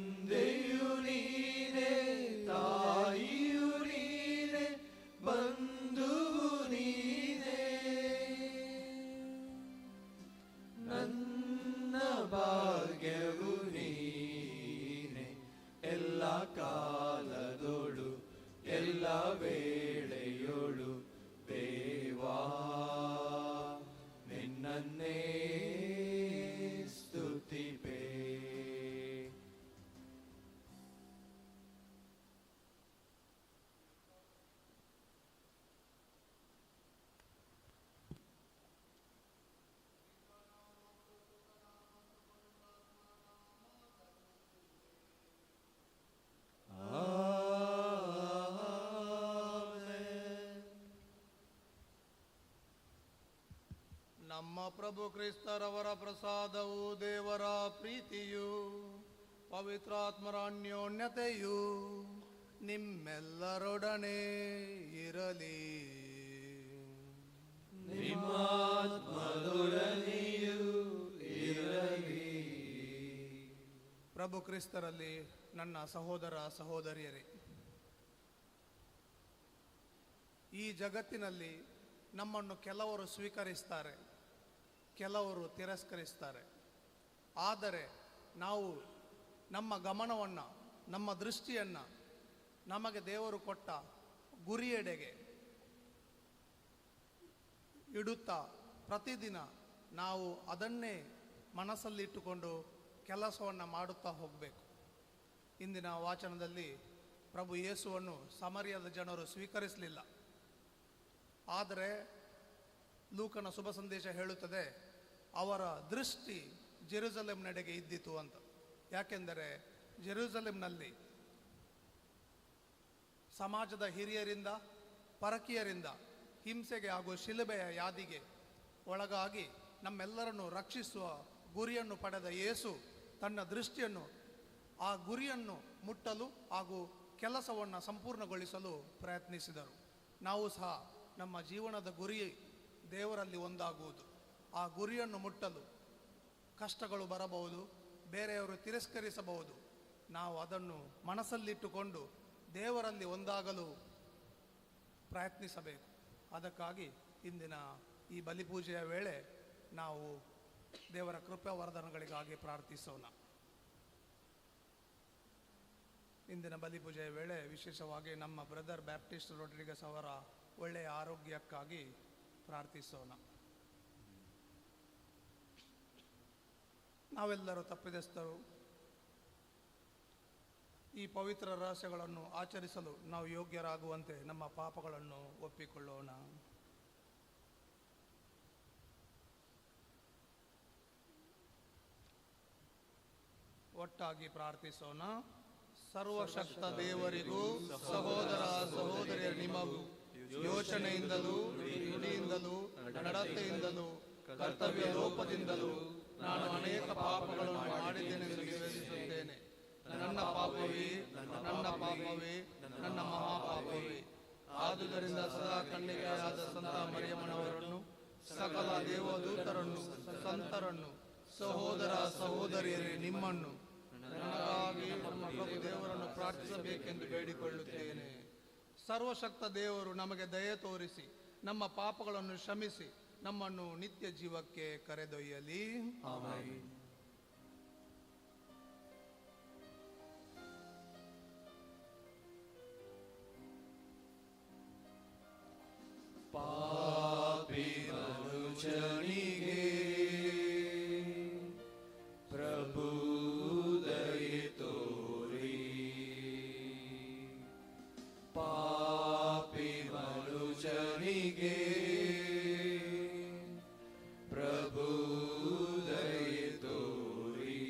ತಂದೆಯು ನೀನೆ, ತಾಯಿಯು ನೀನೆ, ಬಂಧುವು ನೀನೆ. ನನ್ನ ಭಾಗ್ಯವು ನೀನೆ, ಎಲ್ಲ ಕಾಲದೊಳು ಎಲ್ಲ ವೇಳೆಯೊಳು ದೇವಾ ನಿನ್ನನ್ನೇ ಸ್ತುತಿಪೆ. ನಮ್ಮ ಪ್ರಭು ಕ್ರಿಸ್ತರವರ ಪ್ರಸಾದವು, ದೇವರ ಪ್ರೀತಿಯು, ಪವಿತ್ರಾತ್ಮರ ಅನ್ಯೋನ್ಯತೆಯು ನಿಮ್ಮೆಲ್ಲರೊಡನೆ ಇರಲಿ. ನಿಮ್ಮಾತ್ಮದೊಡನೆಯೂ ಇರಲಿ. ಪ್ರಭು ಕ್ರಿಸ್ತರಲ್ಲಿ ನನ್ನ ಸಹೋದರ ಸಹೋದರಿಯರೇ, ಈ ಜಗತ್ತಿನಲ್ಲಿ ನಮ್ಮನ್ನು ಕೆಲವರು ಸ್ವೀಕರಿಸ್ತಾರೆ, ಕೆಲವರು ತಿರಸ್ಕರಿಸ್ತಾರೆ. ಆದರೆ ನಾವು ನಮ್ಮ ಗಮನವನ್ನು, ನಮ್ಮ ದೃಷ್ಟಿಯನ್ನು ನಮಗೆ ದೇವರು ಕೊಟ್ಟ ಗುರಿಯೆಡೆಗೆ ಇಡುತ್ತಾ ಪ್ರತಿದಿನ ನಾವು ಅದನ್ನೇ ಮನಸ್ಸಲ್ಲಿಟ್ಟುಕೊಂಡು ಕೆಲಸವನ್ನು ಮಾಡುತ್ತಾ ಹೋಗಬೇಕು. ಇಂದಿನ ವಾಚನದಲ್ಲಿ ಪ್ರಭು ಯೇಸುವನ್ನು ಸಮರಿಯದ ಜನರು ಸ್ವೀಕರಿಸಲಿಲ್ಲ. ಆದರೆ ಲೂಕನ ಶುಭ ಸಂದೇಶ ಹೇಳುತ್ತದೆ, ಅವರ ದೃಷ್ಟಿ ಜೆರುಸಲೆಂನೆಡೆಗೆ ಇದ್ದಿತು ಅಂತ. ಯಾಕೆಂದರೆ ಜೆರುಸಲೆಂನಲ್ಲಿ ಸಮಾಜದ ಹಿರಿಯರಿಂದ, ಪರಕೀಯರಿಂದ ಹಿಂಸೆಗೆ ಹಾಗೂ ಶಿಲುಬೆಯ ಯಾದಿಗೆ ಒಳಗಾಗಿ ನಮ್ಮೆಲ್ಲರನ್ನು ರಕ್ಷಿಸುವ ಗುರಿಯನ್ನು ಪಡೆದ ಯೇಸು ತನ್ನ ದೃಷ್ಟಿಯನ್ನು ಆ ಗುರಿಯನ್ನು ಮುಟ್ಟಲು ಹಾಗೂ ಕೆಲಸವನ್ನು ಸಂಪೂರ್ಣಗೊಳಿಸಲು ಪ್ರಯತ್ನಿಸಿದರು. ನಾವು ಸಹ ನಮ್ಮ ಜೀವನದ ಗುರಿ ದೇವರಲ್ಲಿ ಒಂದಾಗುವುದು. ಆ ಗುರಿಯನ್ನು ಮುಟ್ಟಲು ಕಷ್ಟಗಳು ಬರಬಹುದು, ಬೇರೆಯವರು ತಿರಸ್ಕರಿಸಬಹುದು. ನಾವು ಅದನ್ನು ಮನಸ್ಸಲ್ಲಿಟ್ಟುಕೊಂಡು ದೇವರಲ್ಲಿ ಒಂದಾಗಲು ಪ್ರಯತ್ನಿಸಬೇಕು. ಅದಕ್ಕಾಗಿ ಇಂದಿನ ಈ ಬಲಿಪೂಜೆಯ ವೇಳೆ ನಾವು ದೇವರ ಕೃಪಾ ವರದಾನಗಳಿಗಾಗಿ ಪ್ರಾರ್ಥಿಸೋಣ. ಇಂದಿನ ಬಲಿಪೂಜೆಯ ವೇಳೆ ವಿಶೇಷವಾಗಿ ನಮ್ಮ ಬ್ರದರ್ ಬ್ಯಾಪ್ಟಿಸ್ಟ್ ರೋಡ್ರಿಗಸ್ ಅವರ ಒಳ್ಳೆಯ ಆರೋಗ್ಯಕ್ಕಾಗಿ ಪ್ರಾರ್ಥಿಸೋಣ. ನಾವೆಲ್ಲರೂ ತಪ್ಪಿದಸ್ಥರು. ಈ ಪವಿತ್ರ ರಹಸ್ಯಗಳನ್ನು ಆಚರಿಸಲು ನಾವು ಯೋಗ್ಯರಾಗುವಂತೆ ನಮ್ಮ ಪಾಪಗಳನ್ನು ಒಪ್ಪಿಕೊಳ್ಳೋಣ. ಒಟ್ಟಾಗಿ ಪ್ರಾರ್ಥಿಸೋಣ. ಸರ್ವಶಕ್ತ ದೇವರಿಗೂ ಸಹೋದರ ಸಹೋದರಿಯರ ನಿಮಗೂ ಯೋಚನೆಯಿಂದಲೂ, ನುಡಿಯಿಂದಲೂ, ನಡತೆಯಿಂದಲೂ, ಕರ್ತವ್ಯ ಲೋಪದಿಂದಲೂ ನಾನು ಅನೇಕ ಪಾಪಗಳನ್ನು ಮಾಡಿದ್ದೇನೆಂದು ವಿವೇಚಿಸುತ್ತೇನೆ. ನನ್ನ ಪಾಪವೇ, ನನ್ನ ಪಾಪವೇ, ನನ್ನ ಮಹಾಪಾಪವೇ. ಆದುದರಿಂದ ಸದಾ ಕನ್ನಿಕೆಯಾದ ಸಂತ ಮರಿಯಮ್ಮನವರನ್ನು, ಸಕಲ ದೇವದೂತರನ್ನು, ಸಂತರನ್ನು, ಸಹೋದರ ಸಹೋದರಿಯರೇ ನಿಮ್ಮನ್ನು, ನನಗಾಗಿ ನಮ್ಮ ಪ್ರಭು ದೇವರನ್ನು ಪ್ರಾರ್ಥಿಸಬೇಕೆಂದು ಬೇಡಿಕೊಳ್ಳುತ್ತೇನೆ. ಸರ್ವಶಕ್ತ ದೇವರು ನಮಗೆ ದಯೆ ತೋರಿಸಿ ನಮ್ಮ ಪಾಪಗಳನ್ನು ಕ್ಷಮಿಸಿ ನಮ್ಮನ್ನು ನಿತ್ಯ ಜೀವಕ್ಕೆ ಕರೆದೊಯ್ಯಲಿ. ಆಮೆನ್. ಪಾಪಿ ಮನುಜನಿಗೆ ಪ್ರಭು ದಯೆ ತೋರಿ, ಪಾಪಿ ಮನುಜನಿಗೆ ಪ್ರಭು ದಯೆ ತೋರಿ.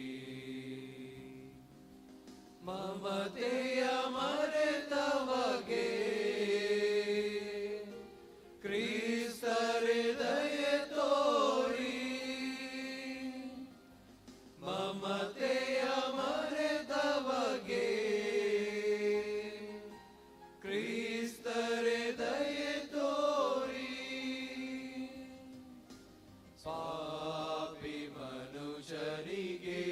ಮಮತೆಯ ಮರೆತವಗೆ ಕ್ರಿಸ್ತರೇ ದಯೆ ತೋರಿ, ಮಮತೆಯ ಮರೆತವಗೆ ಕ್ರಿಸ್ತರೇ ದಯೆ ತೋರಿ. ಪಾಪಿ ಮನುಜನಿಗೆ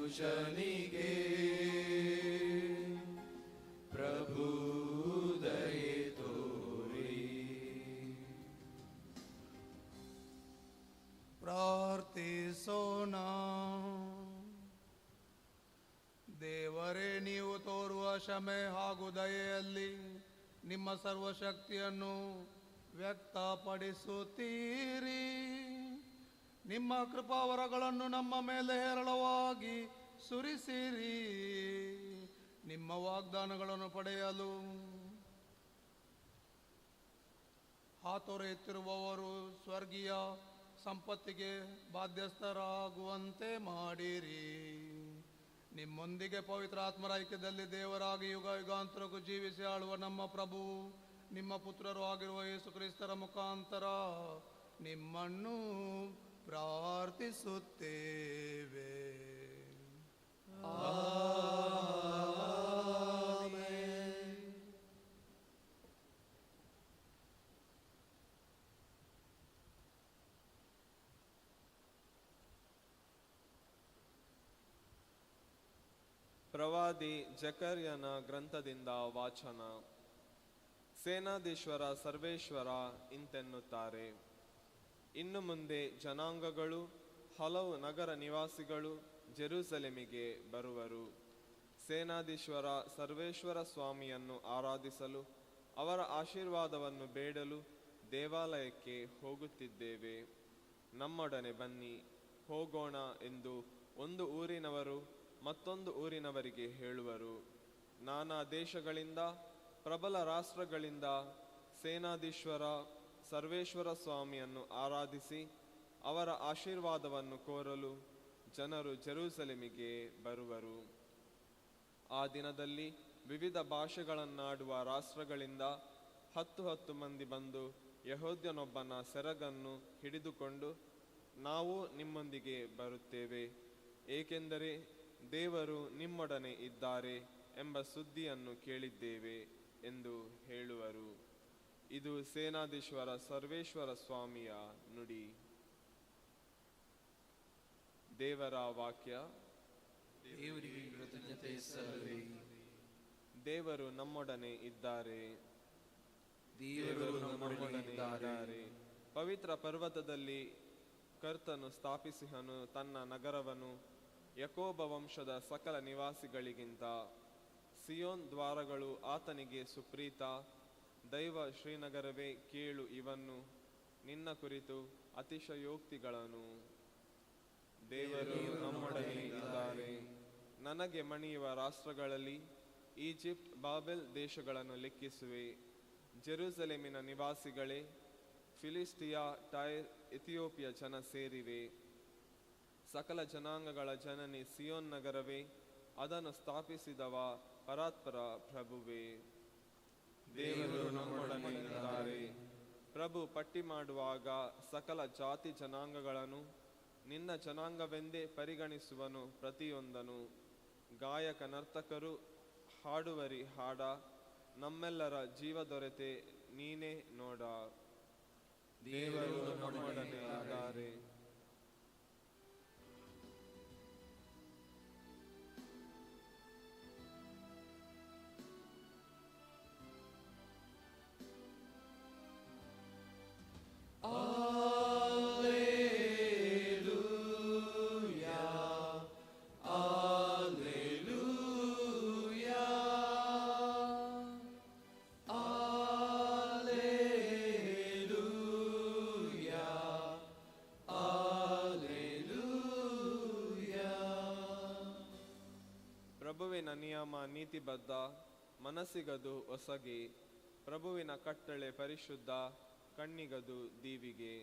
ಪುರುಷನಿಗೆ ಪ್ರಭು ದಯೆ ತೋರಿ. ಪ್ರಾರ್ಥಿಸೋಣ. ದೇವರೇ, ನೀವು ತೋರುವ ಕ್ಷಮೆ ಹಾಗೂ ದಯೆಯಲ್ಲಿ ನಿಮ್ಮ ಸರ್ವಶಕ್ತಿಯನ್ನು ವ್ಯಕ್ತಪಡಿಸುತ್ತೀರಿ. ನಿಮ್ಮ ಕೃಪಾವರಗಳನ್ನು ನಮ್ಮ ಮೇಲೆ ಹೇರಳವಾಗಿ ಸುರಿಸಿರಿ. ನಿಮ್ಮ ವಾಗ್ದಾನಗಳನ್ನು ಪಡೆಯಲು ಹಾತೊರೆಯುತ್ತಿರುವವರು ಸ್ವರ್ಗೀಯ ಸಂಪತ್ತಿಗೆ ಬಾಧ್ಯಸ್ಥರಾಗುವಂತೆ ಮಾಡಿರಿ. ನಿಮ್ಮೊಂದಿಗೆ ಪವಿತ್ರ ಆತ್ಮರ ಐಕ್ಯದಲ್ಲಿ ದೇವರಾಗಿ ಯುಗ ಯುಗಾಂತರಕ್ಕೂ ಜೀವಿಸಿ ಆಳುವ ನಮ್ಮ ಪ್ರಭು ನಿಮ್ಮ ಪುತ್ರರು ಆಗಿರುವ ಯೇಸು ಕ್ರಿಸ್ತರ ಮುಖಾಂತರ ನಿಮ್ಮನ್ನು ಪ್ರಾರ್ಥಿಸುತ್ತೇವೆ. ಪ್ರವಾದಿ ಜಕರ್ಯನ ಗ್ರಂಥದಿಂದ ವಾಚನ. ಸೇನಾಧೀಶ್ವರ ಸರ್ವೇಶ್ವರ ಇಂತೆನ್ನುತ್ತಾರೆ, ಇನ್ನು ಮುಂದೆ ಜನಾಂಗಗಳು ಹಲವು ನಗರ ನಿವಾಸಿಗಳು ಜೆರೂಸಲೇಮಿಗೆ ಬರುವರು. ಸೇನಾಧೀಶ್ವರ ಸರ್ವೇಶ್ವರ ಸ್ವಾಮಿಯನ್ನು ಆರಾಧಿಸಲು ಅವರ ಆಶೀರ್ವಾದವನ್ನು ಬೇಡಲು ದೇವಾಲಯಕ್ಕೆ ಹೋಗುತ್ತಿದ್ದೇವೆ. ನಮ್ಮೊಡನೆ ಬನ್ನಿ, ಹೋಗೋಣ ಎಂದು ಒಂದು ಊರಿನವರು ಮತ್ತೊಂದು ಊರಿನವರಿಗೆ ಹೇಳುವರು. ನಾನಾ ದೇಶಗಳಿಂದ ಪ್ರಬಲ ರಾಷ್ಟ್ರಗಳಿಂದ ಸೇನಾಧೀಶ್ವರ ಸರ್ವೇಶ್ವರ ಸ್ವಾಮಿಯನ್ನು ಆರಾಧಿಸಿ ಅವರ ಆಶೀರ್ವಾದವನ್ನು ಕೋರಲು ಜನರು ಜೆರೂಸಲೇಮಿಗೆ ಬರುವರು. ಆ ದಿನದಲ್ಲಿ ವಿವಿಧ ಭಾಷೆಗಳನ್ನಾಡುವ ರಾಷ್ಟ್ರಗಳಿಂದ 10 ಮಂದಿ ಬಂದು ಯೆಹೂದ್ಯನೊಬ್ಬನ ಸೆರಗನ್ನು ಹಿಡಿದುಕೊಂಡು, ನಾವು ನಿಮ್ಮೊಂದಿಗೆ ಬರುತ್ತೇವೆ, ಏಕೆಂದರೆ ದೇವರು ನಿಮ್ಮೊಡನೆ ಇದ್ದಾರೆ ಎಂಬ ಸುದ್ದಿಯನ್ನು ಕೇಳಿದ್ದೇವೆ ಎಂದು ಹೇಳುವರು. ಇದು ಸೇನಾಧೀಶ್ವರ ಸರ್ವೇಶ್ವರ ಸ್ವಾಮಿಯ ನುಡಿ. ದೇವರ ವಾಕ್ಯ. ದೇವರಿಗೆ ಕೃತಜ್ಞತೆ ಸಲ್ಲಲಿ. ದೇವರು ನಮ್ಮೊಡನೆ ಇದ್ದಾರೆ. ದೇವರು ನಮ್ಮೊಡನೆ ಇದ್ದಾರೆ. ಪವಿತ್ರ ಪರ್ವತದಲ್ಲಿ ಕರ್ತನು ಸ್ಥಾಪಿಸಿಹನು ತನ್ನ ನಗರವನ್ನು ಯಾಕೋಬ ವಂಶದ ಸಕಲ ನಿವಾಸಿಗಳಿಗಿಂತ. ಸಿಯೋನ್ ದ್ವಾರಗಳು ಆತನಿಗೆ ಸುಪ್ರೀತ. ದೈವ ಶ್ರೀನಗರವೇ, ಕೇಳು ಇವನ್ನು ನಿನ್ನ ಕುರಿತು ಅತಿಶಯೋಕ್ತಿಗಳನ್ನು. ದೇವರು ನಮ್ಮೊಡನೆ ಇದ್ದಾರೆ. ನನಗೆ ಮಣಿಯುವ ರಾಷ್ಟ್ರಗಳಲ್ಲಿ ಈಜಿಪ್ಟ್, ಬಾಬೆಲ್ ದೇಶಗಳನ್ನು ಲೆಕ್ಕಿಸುವೆ. ಜೆರೂಸಲೇಮಿನ ನಿವಾಸಿಗಳೇ, ಫಿಲಿಸ್ಟಿಯಾ, ಟೈರ್, ಇಥಿಯೋಪಿಯ ಜನ ಸೇರಿವೆ. ಸಕಲ ಜನಾಂಗಗಳ ಜನನಿ ಸಿಯೋನ್ ನಗರವೇ, ಅದನ್ನು ಸ್ಥಾಪಿಸಿದವ ಪರಾತ್ಪರ ಪ್ರಭುವೇ. ದೇವರು ನಮ್ಮೊಡನೆ ಇದ್ದಾರೆ. ಪ್ರಭು ಪಟ್ಟಿ ಮಾಡುವಾಗ ಸಕಲ ಜಾತಿ ಜನಾಂಗಗಳನ್ನು ನಿನ್ನ ಜನಾಂಗವೆಂದೇ ಪರಿಗಣಿಸುವನು ಪ್ರತಿಯೊಂದನು. ಗಾಯಕ ನರ್ತಕರು ಹಾಡುವರಿ ಹಾಡ, ನಮ್ಮೆಲ್ಲರ ಜೀವ ದೊರೆತೆ ನೀನೇ ನೋಡ. ದೇವರು ನಮ್ಮೊಡನೆ ಇದ್ದಾರೆ. ಪ್ರಭುವಿನ ನಿಯಮ ನೀತಿಬದ್ಧ, ಮನಸ್ಸಿಗದು ಒಸಗೆ. ಪ್ರಭುವಿನ ಕಟ್ಟಳೆ ಪರಿಶುದ್ಧ, ಕಣ್ಣಿಗದು ದೀವಿಗೆ.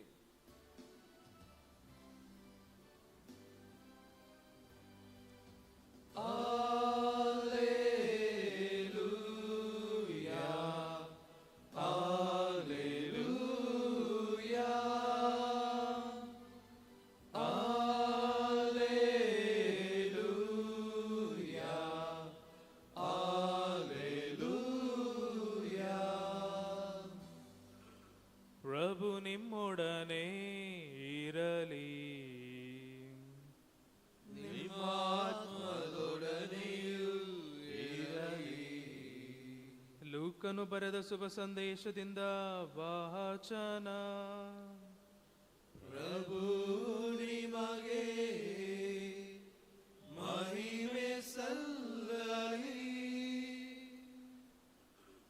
ಪ್ರಭು ನಿಮ್ಮೊಡನೆ ಇರಲಿ. ನಿಮ್ಮ ಆತ್ಮ ಲೂಕನು ಬರೆದ ಶುಭ ಸಂದೇಶದಿಂದ ವಾಚನ. ಪ್ರಭು ನಿಮಗೆ ಮಹಿಮೆ ಸಲ್ಲಲಿ.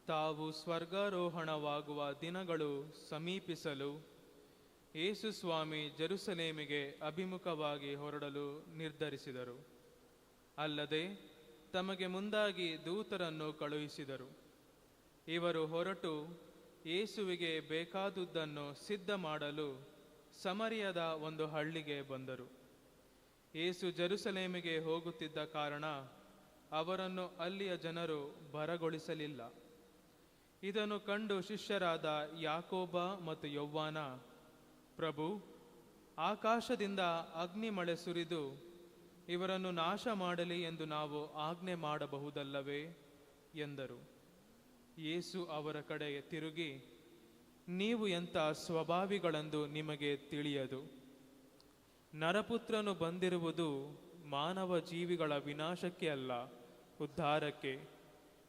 ತಾವು ಸ್ವರ್ಗಾರೋಹಣವಾಗುವ ದಿನಗಳು ಸಮೀಪಿಸಲು ಯೇಸು ಸ್ವಾಮಿ ಜೆರುಸಲೇಮಿಗೆ ಅಭಿಮುಖವಾಗಿ ಹೊರಡಲು ನಿರ್ಧರಿಸಿದರು. ಅಲ್ಲದೆ ತಮಗೆ ಮುಂದಾಗಿ ದೂತರನ್ನು ಕಳುಹಿಸಿದರು. ಇವರು ಹೊರಟು ಯೇಸುವಿಗೆ ಬೇಕಾದುದನ್ನು ಸಿದ್ಧ ಮಾಡಲು ಸಮರಿಯದ ಒಂದು ಹಳ್ಳಿಗೆ ಬಂದರು. ಯೇಸು ಜೆರುಸಲೇಮಿಗೆ ಹೋಗುತ್ತಿದ್ದ ಕಾರಣ ಅವರನ್ನು ಅಲ್ಲಿಯ ಜನರು ಬರಗೊಳಿಸಲಿಲ್ಲ. ಇದನ್ನು ಕಂಡು ಶಿಷ್ಯರಾದ ಯಾಕೋಬ ಮತ್ತು ಯೌವಾನ, ಪ್ರಭು, ಆಕಾಶದಿಂದ ಅಗ್ನಿಮಳೆ ಸುರಿದು ಇವರನ್ನು ನಾಶ ಮಾಡಲಿ ಎಂದು ನಾವು ಆಜ್ಞೆ ಮಾಡಬಹುದಲ್ಲವೇ ಎಂದರು. ಯೇಸು ಅವರ ಕಡೆಗೆ ತಿರುಗಿ, ನೀವು ಎಂಥ ಸ್ವಭಾವಿಗಳೆಂದು ನಿಮಗೆ ತಿಳಿಯದು. ನರಪುತ್ರನು ಬಂದಿರುವುದು ಮಾನವ ಜೀವಿಗಳ ವಿನಾಶಕ್ಕೆ ಅಲ್ಲ, ಉದ್ಧಾರಕ್ಕೆ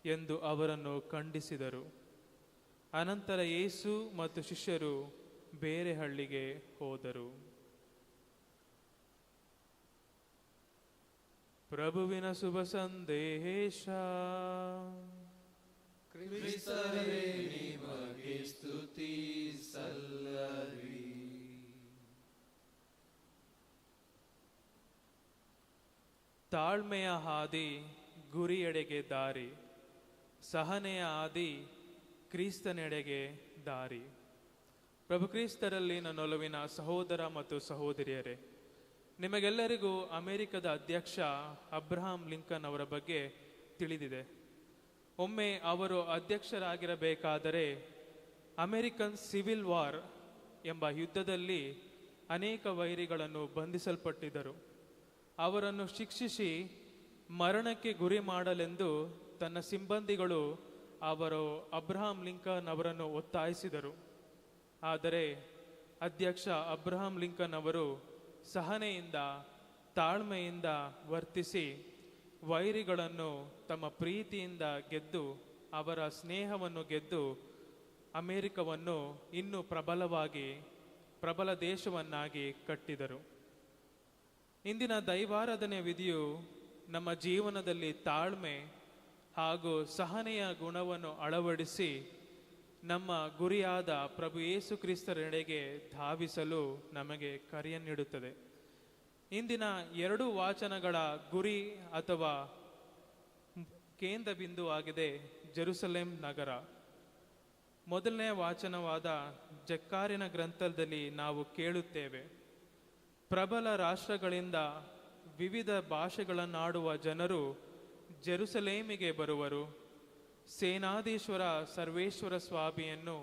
ಎಂದು ಅವರನ್ನು ಖಂಡಿಸಿದರು. ಅನಂತರ ಯೇಸು ಮತ್ತು ಶಿಷ್ಯರು ಬೇರೆ ಹಳ್ಳಿಗೆ ಹೋದರು. ಪ್ರಭುವಿನ ಶುಭ ಸಂದೇಶ. ಕ್ರಿಸ್ತರೇ ನಿಮಗೆ ಸ್ತುತಿ ಸಲ್ಲಲಿ. ತಾಳ್ಮೆಯ ಹಾದಿ ಗುರಿಯೆಡೆಗೆ ದಾರಿ, ಸಹನೆಯ ಹಾದಿ ಕ್ರಿಸ್ತನೆಡೆಗೆ ದಾರಿ. ಪ್ರಭು ಕ್ರಿಸ್ತರಲ್ಲಿ ನನ್ನೊಲವಿನ ಸಹೋದರ ಮತ್ತು ಸಹೋದರಿಯರೇ, ನಿಮಗೆಲ್ಲರಿಗೂ ಅಮೆರಿಕದ ಅಧ್ಯಕ್ಷ ಅಬ್ರಹಾಂ ಲಿಂಕನ್ ಅವರ ಬಗ್ಗೆ ತಿಳಿದಿದೆ. ಒಮ್ಮೆ ಅವರು ಅಧ್ಯಕ್ಷರಾಗಿರಬೇಕಾದರೆ ಅಮೆರಿಕನ್ ಸಿವಿಲ್ ವಾರ್ ಎಂಬ ಯುದ್ಧದಲ್ಲಿ ಅನೇಕ ವೈರಿಗಳನ್ನು ಬಂಧಿಸಲ್ಪಟ್ಟಿದ್ದರು. ಅವರನ್ನು ಶಿಕ್ಷಿಸಿ ಮರಣಕ್ಕೆ ಗುರಿ ಮಾಡಲೆಂದು ತನ್ನ ಸಿಬ್ಬಂದಿಗಳು ಅಬ್ರಹಾಂ ಲಿಂಕನ್ ಅವರನ್ನು ಒತ್ತಾಯಿಸಿದರು. ಆದರೆ ಅಧ್ಯಕ್ಷ ಅಬ್ರಹಾಂ ಲಿಂಕನ್ ಅವರು ಸಹನೆಯಿಂದ, ತಾಳ್ಮೆಯಿಂದ ವರ್ತಿಸಿ ವೈರಿಗಳನ್ನು ತಮ್ಮ ಪ್ರೀತಿಯಿಂದ ಗೆದ್ದು, ಅವರ ಸ್ನೇಹವನ್ನು ಗೆದ್ದು ಅಮೆರಿಕವನ್ನು ಇನ್ನೂ ಪ್ರಬಲ ದೇಶವನ್ನಾಗಿ ಕಟ್ಟಿದರು. ಇಂದಿನ ದೈವಾರಾಧನೆ ವಿಧಿಯು ನಮ್ಮ ಜೀವನದಲ್ಲಿ ತಾಳ್ಮೆ ಹಾಗೂ ಸಹನೆಯ ಗುಣವನ್ನು ಅಳವಡಿಸಿ ನಮ್ಮ ಗುರಿಯಾದ ಪ್ರಭು ಯೇಸು ಕ್ರಿಸ್ತರೆಡೆಗೆ ಧಾವಿಸಲು ನಮಗೆ ಕರೆಯನ್ನಿಡುತ್ತದೆ. ಇಂದಿನ 2 ವಾಚನಗಳ ಗುರಿ ಅಥವಾ ಕೇಂದ್ರ ಬಿಂದುವಾಗಿದೆ ಜೆರುಸಲೇಂ ನಗರ. ಮೊದಲನೇ ವಾಚನವಾದ ಜಕ್ಕಾರಿನ ಗ್ರಂಥದಲ್ಲಿ ನಾವು ಕೇಳುತ್ತೇವೆ, ಪ್ರಬಲ ರಾಷ್ಟ್ರಗಳಿಂದ ವಿವಿಧ ಭಾಷೆಗಳನ್ನಾಡುವ ಜನರು ಜೆರುಸಲೇಮಿಗೆ ಬರುವರು. ಸೇನಾಧೀಶ್ವರ ಸರ್ವೇಶ್ವರ ಸ್ವಾಮಿಯನ್ನು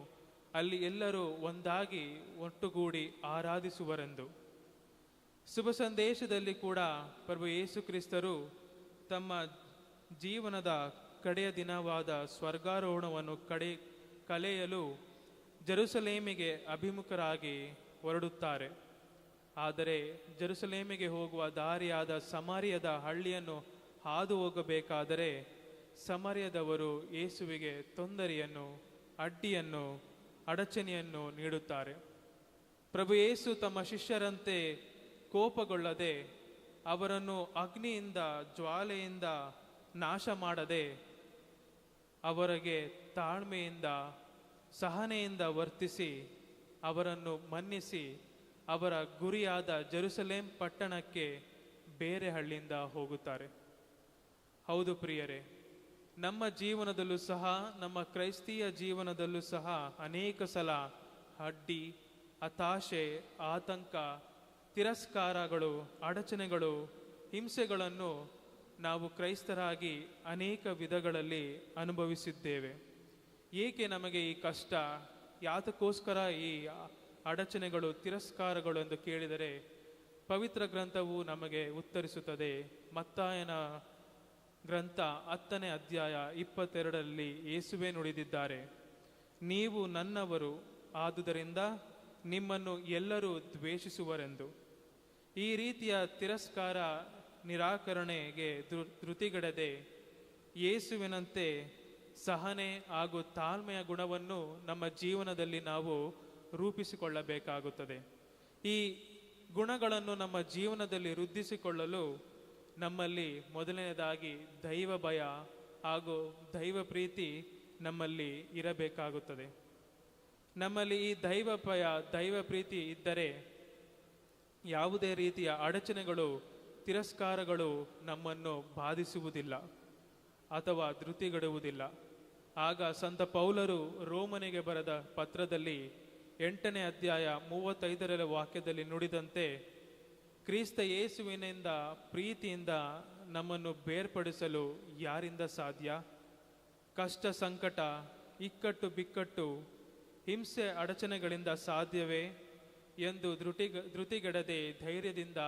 ಅಲ್ಲಿ ಎಲ್ಲರೂ ಒಂದಾಗಿ ಒಟ್ಟುಗೂಡಿ ಆರಾಧಿಸುವರೆಂದು. ಶುಭ ಸಂದೇಶದಲ್ಲಿ ಕೂಡ ಪ್ರಭು ಯೇಸು ಕ್ರಿಸ್ತರು ತಮ್ಮ ಜೀವನದ ಕಡೆಯ ದಿನವಾದ ಸ್ವರ್ಗಾರೋಹಣವನ್ನು ಕಲೆಯಲು ಜೆರುಸಲೇಮಿಗೆ ಅಭಿಮುಖರಾಗಿ ಹೊರಡುತ್ತಾರೆ. ಆದರೆ ಜೆರುಸಲೇಮಿಗೆ ಹೋಗುವ ದಾರಿಯಾದ ಸಮಾರ್ಯದ ಹಳ್ಳಿಯನ್ನು ಹಾದು ಹೋಗಬೇಕಾದರೆ ಸಮಾರ್ಯದವರು ಯೇಸುವಿಗೆ ತೊಂದರೆಯನ್ನು, ಅಡ್ಡಿಯನ್ನು, ಅಡಚಣೆಯನ್ನು ನೀಡುತ್ತಾರೆ. ಪ್ರಭು ಯೇಸು ತಮ್ಮ ಶಿಷ್ಯರಂತೆ ಕೋಪಗೊಳ್ಳದೆ, ಅವರನ್ನು ಅಗ್ನಿಯಿಂದ, ಜ್ವಾಲೆಯಿಂದ ನಾಶ ಮಾಡದೆ, ಅವರಿಗೆ ತಾಳ್ಮೆಯಿಂದ, ಸಹನೆಯಿಂದ ವರ್ತಿಸಿ ಅವರನ್ನು ಮನ್ನಿಸಿ ಅವರ ಗುರಿಯಾದ ಜೆರುಸಲೇಂ ಪಟ್ಟಣಕ್ಕೆ ಬೇರೆ ಹಳ್ಳಿಯಿಂದ ಹೋಗುತ್ತಾರೆ. ಹೌದು ಪ್ರಿಯರೇ, ನಮ್ಮ ಜೀವನದಲ್ಲೂ ಸಹ, ನಮ್ಮ ಕ್ರೈಸ್ತೀಯ ಜೀವನದಲ್ಲೂ ಸಹ ಅನೇಕ ಸಲ ಅಡ್ಡಿ, ಹತಾಶೆ, ಆತಂಕ, ತಿರಸ್ಕಾರಗಳು, ಅಡಚಣೆಗಳು, ಹಿಂಸೆಗಳನ್ನು ನಾವು ಕ್ರೈಸ್ತರಾಗಿ ಅನೇಕ ವಿಧಗಳಲ್ಲಿ ಅನುಭವಿಸಿದ್ದೇವೆ. ಏಕೆ ನಮಗೆ ಈ ಕಷ್ಟ, ಯಾತಕ್ಕೋಸ್ಕರ ಈ ಅಡಚಣೆಗಳು, ತಿರಸ್ಕಾರಗಳು ಎಂದು ಕೇಳಿದರೆ ಪವಿತ್ರ ಗ್ರಂಥವು ನಮಗೆ ಉತ್ತರಿಸುತ್ತದೆ. ಮತ್ತಾಯನ ಗ್ರಂಥ 10ನೇ ಅಧ್ಯಾಯ 22ರಲ್ಲಿ ಯೇಸುವೇ ನುಡಿದಿದ್ದಾರೆ, ನೀವು ನನ್ನವರು, ಆದುದರಿಂದ ನಿಮ್ಮನ್ನು ಎಲ್ಲರೂ ದ್ವೇಷಿಸುವರೆಂದು. ಈ ರೀತಿಯ ತಿರಸ್ಕಾರ, ನಿರಾಕರಣೆಗೆ ಧೃತಿಗೆಡದೆ ಯೇಸುವಿನಂತೆ ಸಹನೆ ಹಾಗೂ ತಾಳ್ಮೆಯ ಗುಣವನ್ನು ನಮ್ಮ ಜೀವನದಲ್ಲಿ ನಾವು ರೂಪಿಸಿಕೊಳ್ಳಬೇಕಾಗುತ್ತದೆ. ಈ ಗುಣಗಳನ್ನು ನಮ್ಮ ಜೀವನದಲ್ಲಿ ವೃದ್ಧಿಸಿಕೊಳ್ಳಲು ನಮ್ಮಲ್ಲಿ ಮೊದಲನೇದಾಗಿ ದೈವ ಭಯ ಹಾಗೂ ದೈವ ಪ್ರೀತಿ ನಮ್ಮಲ್ಲಿ ಇರಬೇಕಾಗುತ್ತದೆ. ನಮ್ಮಲ್ಲಿ ಈ ದೈವ ಭಯ ದೈವ ಪ್ರೀತಿ ಇದ್ದರೆ ಯಾವುದೇ ರೀತಿಯ ಅಡಚಣೆಗಳು ತಿರಸ್ಕಾರಗಳು ನಮ್ಮನ್ನು ಬಾಧಿಸುವುದಿಲ್ಲ ಅಥವಾ ಧೃತಿಗೆಡುವುದಿಲ್ಲ. ಆಗ ಸಂತ ಪೌಲರು ರೋಮನಿಗೆ ಬರೆದ ಪತ್ರದಲ್ಲಿ 8ನೇ ಅಧ್ಯಾಯ 35ರ ವಾಕ್ಯದಲ್ಲಿ ನುಡಿದಂತೆ, ಕ್ರಿಸ್ತ ಯೇಸುವಿನಿಂದ ಪ್ರೀತಿಯಿಂದ ನಮ್ಮನ್ನು ಬೇರ್ಪಡಿಸಲು ಯಾರಿಂದ ಸಾಧ್ಯ? ಕಷ್ಟ ಸಂಕಟ ಇಕ್ಕಟ್ಟು ಬಿಕ್ಕಟ್ಟು ಹಿಂಸೆ ಅಡಚಣೆಗಳಿಂದ ಸಾಧ್ಯವೇ ಎಂದು ಧೃತಿಗೆಡದೆ ಧೈರ್ಯದಿಂದ